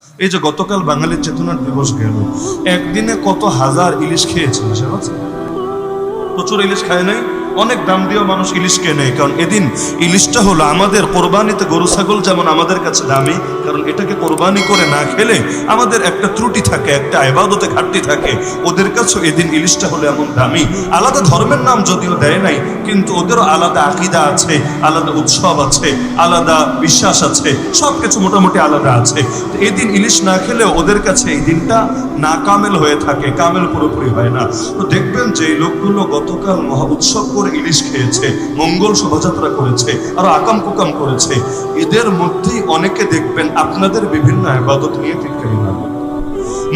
এই যে গতকাল বাঙালির চেতনার দিবস গেল, একদিনে কত হাজার ইলিশ খেয়েছে? প্রচুর ইলিশ খায় নাই? অনেক দাম দিয়েও মানুষ ইলিশ কেনে, কারণ এদিন ইলিশটা হলো আমাদের কোরবানিতে গরু ছাগল যেমন আমাদের কাছে দামি, কারণ এটাকে কোরবানি করে না খেলে আমাদের একটা ত্রুটি থাকে, একটা ইবাদতে ঘাটতি থাকে। ওদের কাছে এদিন ইলিশটা হলো এমন দামি। আলাদা ধর্মের নাম যদিও দেয় নাই, কিন্তু ওদেরও আলাদা আকীদা আছে, আলাদা উৎসব আছে, আলাদা বিশ্বাস আছে, সব কিছু মোটামুটি আলাদা আছে। তো এদিন ইলিশ না খেলে ওদের কাছে এই দিনটা না কামেল হয়ে থাকে, কামেল পুরোপুরি হয় না। তো দেখবেন যে এই লোকগুলো গতকাল মহা উৎসব করে ইলিশ খেয়েছে, মঙ্গল শোভাযাত্রা করেছে, আরো আকাম কুকাম করেছে। এদের মধ্যেই অনেকে দেখবেন আপনাদের বিভিন্ন ইবাদত নিয়ে টিটকারি মারবে।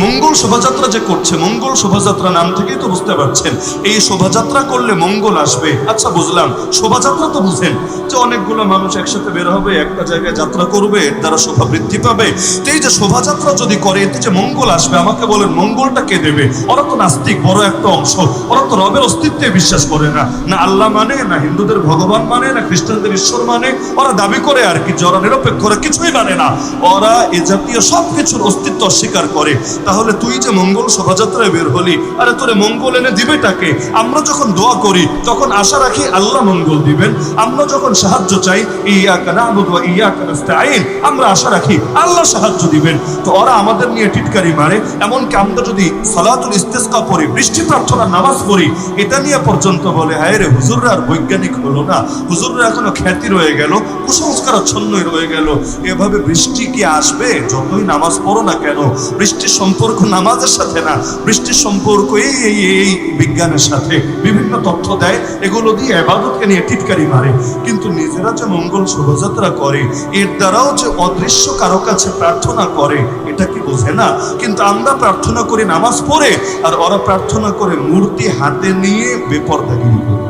মঙ্গল শোভাযাত্রা যে করছে, মঙ্গল শোভাযাত্রা নাম থেকেই তো বুঝতে পারছেন এই শোভাযাত্রা করলে মঙ্গল আসবে। আচ্ছা বুঝলাম, শোভাযাত্রা তো বুঝেন যে অনেকগুলো মানুষ একসাথে বের হবে, একটা জায়গায় যাত্রা করবে, এর দ্বারা শোভা বৃদ্ধি পাবে। তো এই যে শোভাযাত্রা যদি করে, এতে যে মঙ্গল আসবে, আমাকে বলেন মঙ্গলটা কে দেবে? ওরা তো নাস্তিক, বড় একটা অংশ। ওরা তো রবের অস্তিত্বে বিশ্বাস করে না, না আল্লাহ মানে, না হিন্দুদের ভগবান মানে, না খ্রিস্টানদের ঈশ্বর মানে। ওরা দাবি করে আর কি, যারা নিরপেক্ষ, ওরা কিছুই মানে না। ওরা এ জাতীয় সবকিছুর অস্তিত্ব অস্বীকার করে। তাহলে তুই যে মঙ্গল শোভাযাত্রায় বের হলি, আরে তোরে মঙ্গল এনে দিবেটাকে? আমরা যখন দোয়া করি তখন আশা রাখি আল্লাহ মঙ্গল দিবেন। আমরা যখন সাহায্য চাই, ইয়াকা না'বুদু ওয়া ইয়াকা নাস্তাঈন, আমরা আশা রাখি আল্লাহ সাহায্য দিবেন। তো ওরা আমাদের নিয়ে টিটকারি মারে। এমনকি আমরা যদি সালাতুল ইস্তিসকা পড়ি, বৃষ্টি প্রার্থনার নামাজ পড়ি, এটা নিয়ে পর্যন্ত বলে হায় রে, হুজুররা আর বৈজ্ঞানিক হলো না, হুজুররা এখনো খ্যাতি রয়ে গেল, কুসংস্কারাচ্ছন্নই রয়ে গেল। এভাবে বৃষ্টি কি আসবে? যতই নামাজ পড়ো না কেন, বৃষ্টির সম্পর্ক নামাজের সাথে না, বৃষ্টির সম্পর্ক এই বিজ্ঞানের সাথে। বিভিন্ন তথ্য দেয়, এগুলো দিয়ে ইবাদতকে নিয়ে টিটকারি মারে। কিন্তু নিজেরা যে মঙ্গল শোভাযাত্রা করে, এর দ্বারাও যে অদৃশ্য কারো কাছে প্রার্থনা করে, এটা কি বোঝে না? কিন্তু আমরা প্রার্থনা করি নামাজ পড়ে, আর ওরা প্রার্থনা করে মূর্তি হাতে নিয়ে বেপরদাগিরি করে।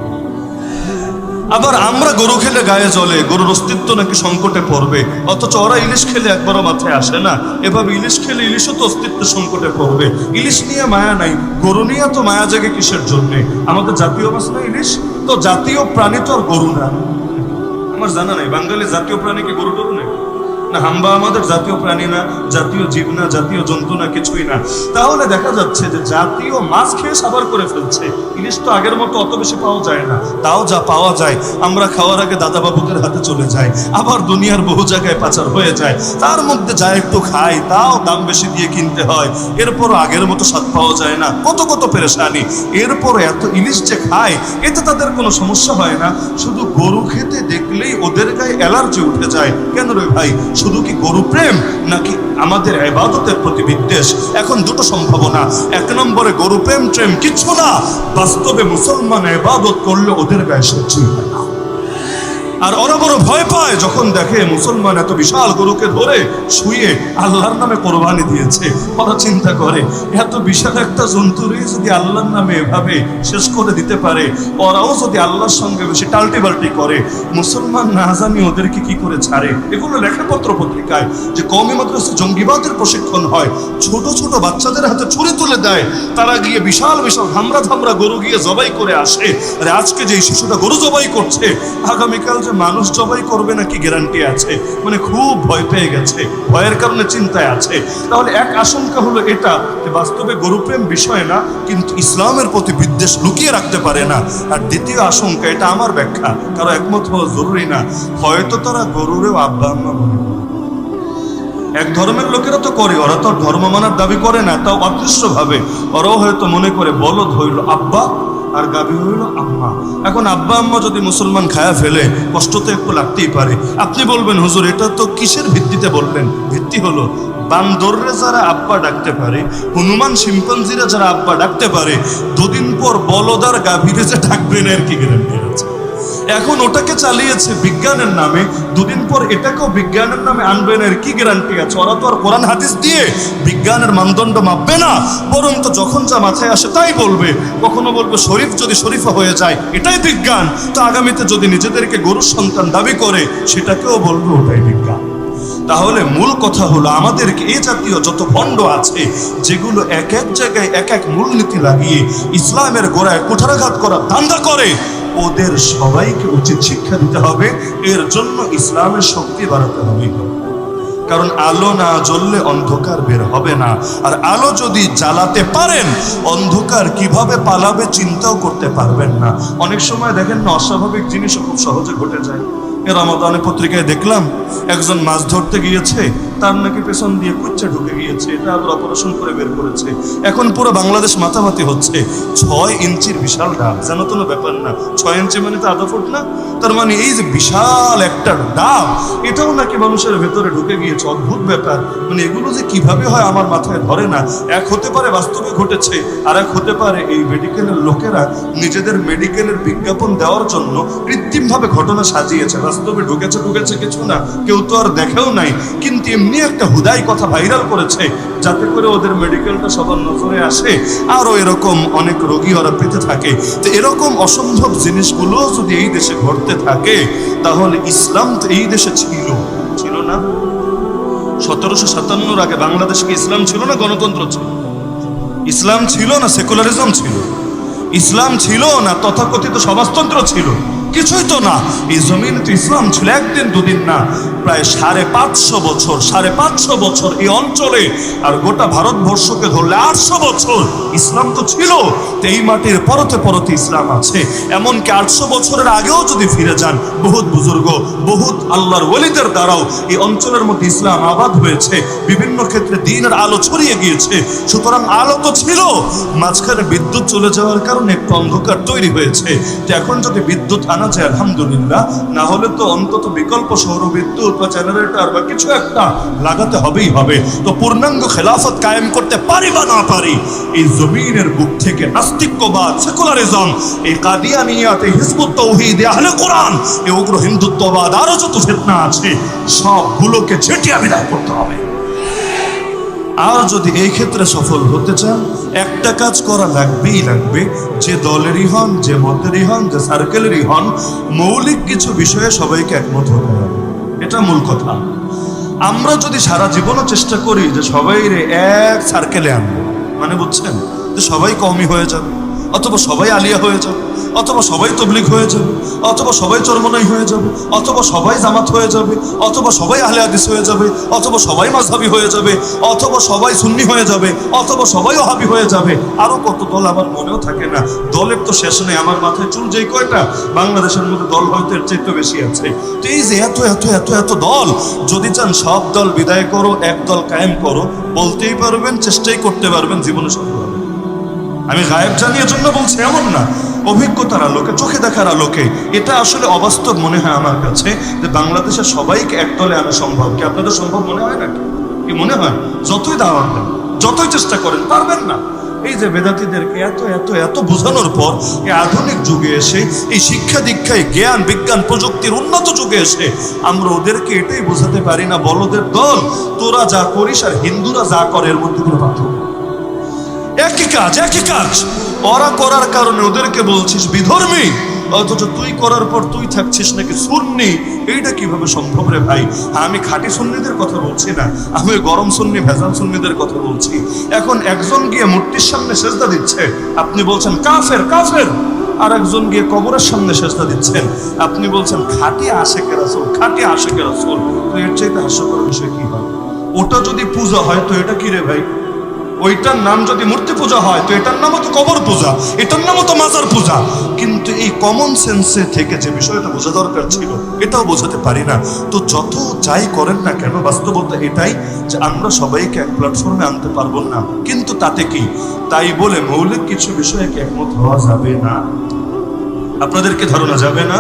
আবার আমরা গরু খেলে গায়ে জ্বলে, গরুর অস্তিত্ব নাকি সংকটে পড়বে, অথচ ওরা ইলিশ খেলে একবারও মাথায় আসে না। এভাবে ইলিশ খেলে ইলিশও তো অস্তিত্বের সংকটে পড়বে। ইলিশ নিয়ে মায়া নাই, গরু নিয়ে তো মায়া জাগে কিসের জন্যে? আমাদের জাতীয় মাছ না ইলিশ? তো জাতীয় প্রাণী তো আর গরু না। আমার জানা নাই বাঙালি জাতীয় প্রাণী কি গরু টরু নেই না? হাম্বা আমাদের জাতীয় প্রাণী না, জাতীয় জীব না, জাতীয় জন্তু না, কিছুই না। তাহলে দেখা যাচ্ছে যে জাতীয় মাছ খেয়ে সাবার করে ফেলছে। ইলিশ তো আগের মতো অত বেশি পাওয়া যায় না, তাও যা পাওয়া যায় আমরা খাওয়ার আগে দাদা বাবুদের হাতে চলে যায়, আবার দুনিয়ার বহু জায়গায় পাচার হয়ে যায়। তার মধ্যে যা একটু খাই, তাও দাম বেশি দিয়ে কিনতে হয়। এরপরও আগের মতো স্বাদ পাওয়া যায় না, কত কত পেরেশানি। এরপরও এত ইলিশ যে খায়, এতে তাদের কোনো সমস্যা হয় না। শুধু গরু খেতে দেখলেই ওদের গায়ে অ্যালার্জি উঠে যায়। কেন রে ভাই? শুধু কি গরু প্রেম, নাকি আমাদের ইবাদতের প্রতি বিদ্বেষ? এখন দুটো সম্ভাবনা। এক নম্বরে গরু প্রেম ট্রেম কিচ্ছু না, বাস্তবে মুসলমান ইবাদত করলে ওদের গায়ে সহ্যই হয় না। আর ওরা বড় ভয় পায় যখন দেখে মুসলমান এত বিশাল গরুকে ধরে শুয়ে আল্লাহর নামে কোরবানি দিয়েছে। ওরা চিন্তা করে এত বিশাল একটা জন্তুরই যদি আল্লাহর নামে এভাবে শেষ করে দিতে পারে, ওরাও যদি আল্লাহর সঙ্গে বেশি টাল্টি বাল্টি করে, মুসলমান না জানি ওদেরকে কি করে ছাড়ে। এগুলো লেখা পত্র পত্রিকায় যে কওমি মাদ্রাসা জঙ্গিবাদের প্রশিক্ষণ হয়, ছোট ছোট বাচ্চাদের হাতে ছুরি তুলে দেয়, তারা গিয়ে বিশাল বিশাল ধামরা ধামরা গরু গিয়ে জবাই করে আসে। আর আজকে যে শিশুটা গরু জবাই করছে, আগামীকাল যে মানুষ জবাই করবে নাকি গ্যারান্টি আছে? মানে খুব ভয় পেয়ে গেছে, ভয়ের কারণে চিন্তায় আছে। তাহলে এক আশঙ্কা হলো এটা যে বাস্তবে গরুপ্রেম বিষয় না, কিন্তু ইসলামের প্রতি বিদ্বেষ লুকিয়ে রাখতে পারে না। আর দ্বিতীয় আশঙ্কা, এটা আমার ব্যাখ্যা, কারো একমত হওয়া জরুরি না, হয়তো তারা গরুরেও আব্বা আম্মা মনে করে। এক ধর্মের লোকেরা তো করে, ওরা তো ধর্ম মানার দাবি করে না, তাও অদৃশ্য ভাবে ওরাও হয়তো মনে করে বলদ হইল আব্বা আর গাভী হইল আম্মা। এখন আব্বা আম্মা যদি মুসলমান খায়া ফেলে, কষ্ট তো একটু লাগতেই পারে। আপনি বলবেন হুজুর এটা তো কিসের ভিত্তিতে বললেন? ভিত্তি হলো বান্দররে যারা আব্বা ডাকতে পারে, হনুমান শিম্পাঞ্জিরা যারা আব্বা ডাকতে পারে, দুদিন পর বলদার গাভীরে যে ডাকবেন আর কি গ্যারান্টি আছে? এখন ওটাকে চালিয়েছে বিজ্ঞানের নামে, দুদিন পর এটাকেও বিজ্ঞানের নামে আনবেন, এর কি গ্যারান্টি আছে? ওরা তো আর কোরআন হাদিস দিয়ে বিজ্ঞানের মানদণ্ড মাপবে না, বরং তো যখন যা মাথায় আসে তাই বলবে। কখনো বলবে শরীফ যদি শরীফা হয়ে যায় এটাই বিজ্ঞান, তো আগামীতে যদি নিজেদেরকে গরুর সন্তান দাবি করে সেটাকেও বলবে ওটাই বিজ্ঞান। তাহলে মূল কথা হলো আমাদেরকে এই জাতীয় যত ভণ্ড আছে, যেগুলো এক এক জায়গায় এক এক মূলনীতি লাগিয়ে ইসলামের গোড়ায় কুঠারাঘাত করার ধান্দা করে, ওদের সবাইকে উচিত শিক্ষা দিতে হবে। এর জন্য ইসলামের শক্তি বাড়াতে হবে। কারণ আলো না জ্বললে অন্ধকার বের হবে না, আর আলো যদি জ্বালাতে পারেন অন্ধকার কিভাবে পালাবে চিন্তাও করতে পারবেন না। অনেক সময় দেখেন না, অস্বাভাবিক জিনিসও খুব সহজে ঘটে যায়। রমাদানের পত্রিকায় দেখলাম একজন মাছ ধরতে গিয়েছে, তার নাকি পেছন দিয়ে কুচ্চা ঢুকে গিয়েছে, এটা আবার অপারেশন করে বের করেছে। এখন পুরো বাংলাদেশ মাতামাতি হচ্ছে। 6 ইঞ্চির বিশাল ডাব, জানো তো না ব্যাপার না, 6 ইঞ্চি মানে তো আধা ফুট না, তার মানে এই যে বিশাল একটা ডাব, এটাও নাকি মানুষের ভেতরে ঢুকে গিয়েছে। অদ্ভুত ব্যাপার, মানে এগুলো যে কিভাবে হয় আমার মাথায় ধরে না। এক হতে পারে বাস্তবে ঘটেছে, আর এক হতে পারে এই মেডিকেলের লোকেরা নিজেদের মেডিকেলের বিজ্ঞাপন দেওয়ার জন্য কৃত্রিমভাবে ঘটনা সাজিয়েছে। বাস্তবে ঢুকেছে কিছু না, কেউ তো আর দেখেও নাই, কিন্তু এমনি একটা হুদাই কথা ভাইরাল করেছে যাতে করে ওদের মেডিকেলটা সবার নজরে আসে, আরও এরকম অনেক রোগী ওরা পেতে থাকে। তো এরকম অসম্ভব জিনিসগুলো যদি এই দেশে ঘটতে থাকে, তাহলে ইসলাম তো এই দেশে ছিল না? 1757 আগে বাংলাদেশে ইসলাম ছিল না গণতন্ত্র ছিল? ইসলাম ছিল না সেকুলারিজম ছিল? ইসলাম ছিল না তথাকথিত সমাজতন্ত্র ছিল? কিছুই তো না। এই জমিনে তো ইসলাম ছিল একদিন দুদিন না, প্রায় 550 বছর এই অঞ্চলে, আর গোটা ভারতবর্ষকে ধরলে 800 বছর ইসলাম তো ছিল। তো এই মাটির পরতে পরতে ইসলাম আছে। এমনকি 800 বছরের আগেও যদি ফিরে যান, বহুত বুজুর্গ, বহুত আল্লাহর ওলিদের দ্বারাও এই অঞ্চলের মধ্যে ইসলাম আবাদ হয়েছে, বিভিন্ন ক্ষেত্রে দ্বীনের আলো ছড়িয়ে গিয়েছে। সুতরাং আলো তো ছিল, মাঝখানে বিদ্যুৎ চলে যাওয়ার কারণে একটু অন্ধকার তৈরি হয়েছে। তো এখন যদি বিদ্যুৎ আনা যায় আলহামদুলিল্লাহ, না হলে তো অন্তত বিকল্প সৌর বিদ্যুৎ বা জেনারেটর বা কিছু একটা লাগাতে হবেই হবে। তো পূর্ণাঙ্গ খেলাফত কায়েম করতে পারি বা না পারি, এই জমিনের বুক থেকে নাস্তিক্যবাদ, সেকুলারিজম, এই কাদিয়ানিয়াত, এই হিজবুত তাওহীদ, আহলে কোরআন, এই উগ্র হিন্দুত্ববাদ, আরো যত ফিতনা আছে সবগুলোকে ঝেঁটিয়ে বিদায় করতে হবে। আর যদি এই ক্ষেত্রে সফল হতে চান, একটা কাজ করা লাগবে। যে দলেরই হন, যে মতেরই হন, যে সার্কেলেরই হন, মৌলিক কিছু বিষয়ে সবাইকে একমত হতে হবে। এটা মূল কথা। আমরা যদি সারা জীবনও চেষ্টা করি যে সবাই এক সার্কেলে আনবো, মানে বুঝছেন, যে সবাই কওমি হয়ে যাবে, অথবা সবাই আলিয়া হয়ে যাবে, অথবা সবাই তবলিগ হয়ে যাবে, অথবা সবাই চরমনাই হয়ে যাবে, অথবা সবাই জামাত হয়ে যাবে, অথবা সবাই আহলে হাদিস হয়ে যাবে, অথবা সবাই মাযহাবী হয়ে যাবে, অথবা সবাই সুন্নি হয়ে যাবে, অথবা সবাই ওহাবী হয়ে যাবে, আরো কত দল আমার মনেও থাকে না। দলের তো শেষ নেই, আমার মাথায় চুল যেই কয়টা, বাংলাদেশের মধ্যে দল হয়তো এর চাইতে বেশি আছে। তো এই যে এত দল, যদি চান সব দল বিদায় করো, এক দল কায়েম করো, বলতেই পারবেন, চেষ্টাই করতে পারবেন, জীবনে সফল হবে। আমি গায়েব জানিয়ে জন্য বলছি এমন না, অভিজ্ঞতার আলোকে, চোখে দেখার আলোকে। এটা আসলে অবাস্তব মনে হয় আমার কাছে যে বাংলাদেশের সবাইকে এক দলে আনা সম্ভব। কি আপনাদের সম্ভব মনে হয় নাকি? কি মনে হয়? যতই দাওয়াত দেন, যতই চেষ্টা করেন, পারবেন না। এই যে বেদাতীদেরকে এত বোঝানোর পর এই আধুনিক যুগে এসে, এই শিক্ষা দীক্ষায়, জ্ঞান বিজ্ঞান প্রযুক্তির উন্নত যুগে এসে আমরা ওদেরকে এটাই বোঝাতে পারি না, বলদের দল, তোরা যা করিস আর হিন্দুরা যা করে এর মধ্যে কোনো পার্থক্য, একই কাজ। ওরা করার কারণে ওদেরকে বলছিস বিধর্মী, অথচ তুই করার পর তুই থাকছিস নাকি সুন্নি। এইটা কিভাবে সম্ভব রে ভাই? আমি খাঁটি সুন্নিদের কথা বলছি না, আমি গরম সুন্নি, ভেজাল সুন্নিদের কথা বলছি। এখন একজন গিয়ে মূর্তির সামনে সেজদা দিচ্ছে, আপনি বলছেন কাফের। আর একজন গিয়ে কবরের সামনে সেজদা দিচ্ছেন, আপনি বলছেন খাঁটি আশেকে রাসূল। তো এর চাইতে হাস্যকর বিষয় কি হয়? ওটা যদি পূজা হয় তো এটা কি রে ভাই? ওইটার নাম যদি মূর্তি পূজা হয় তো এটার নামও তো কবর পূজা, এটার নামও তো মাজার পূজা। কিন্তু এই কমন সেন্সে থেকে যে বিষয়টা বোঝা দরকার ছিল, এটাও বোঝাতে পারি না। তো যত যাই করেন না কেন, বাস্তবতা এটাই যে আমরা সবাইকে এক প্ল্যাটফর্মে আনতে পারবো না। কিন্তু তাতে কি, তাই বলে মৌলিক কিছু বিষয়ে একমত হওয়া যাবে না? আপনাদেরকে ধারণা যাবে না?